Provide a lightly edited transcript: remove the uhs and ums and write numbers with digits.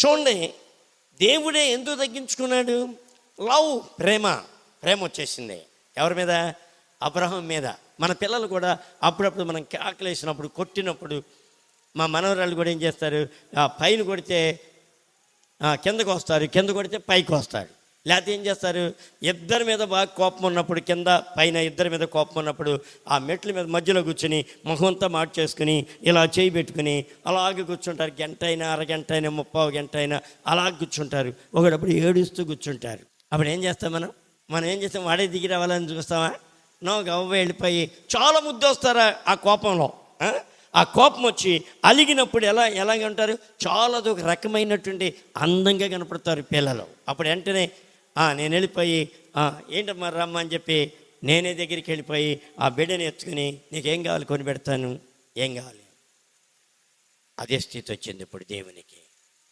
చూడండి, దేవుడే ఎందుకు తగ్గించుకున్నాడు? లవ్, ప్రేమ వచ్చేసింది ఎవరి మీద? అబ్రహాం మీద. మన పిల్లలు కూడా అప్పుడప్పుడు మనం ఆకలేసినప్పుడు, కొట్టినప్పుడు, మా మనవరాళ్ళు కూడా ఏం చేస్తారు, పైన కొడితే కిందకు వస్తారు, కింద కొడితే పైకి వస్తారు. లేకపోతే ఏం చేస్తారు, ఇద్దరి మీద బాగా కోపం ఉన్నప్పుడు, కింద పైన ఇద్దరి మీద కోపం ఉన్నప్పుడు ఆ మెట్ల మీద మధ్యలో కూర్చుని ముఖంతా మార్చేసుకుని ఇలా చేయి పెట్టుకుని అలాగే కూర్చుంటారు. గంట అయినా, అరగంట అయినా, 30 గంట అయినా అలా కూర్చుంటారు. ఒకటప్పుడు ఏడుస్తూ కూర్చుంటారు. అప్పుడు ఏం చేస్తాం మనం ఏం చేస్తాం? వాడే దిగి రావాలని చూస్తామా? నో, గవ్వ వెళ్ళిపోయి చాలా ముద్దు వస్తారా ఆ కోపంలో. ఆ కోపం వచ్చి అలిగినప్పుడు ఎలాగ ఉంటారు? చాలా ఒక రకమైనటువంటి అందంగా కనపడతారు పిల్లలు. అప్పుడు వెంటనే నేను వెళ్ళిపోయి ఏంటమ్మా రమ్మ అని చెప్పి నేనే దగ్గరికి వెళ్ళిపోయి ఆ బిడ్డని ఎత్తుకుని నీకేం కావాలి కొని పెడతాను, ఏం కావాలి. అదే స్థితి వచ్చింది ఇప్పుడు దేవునికి.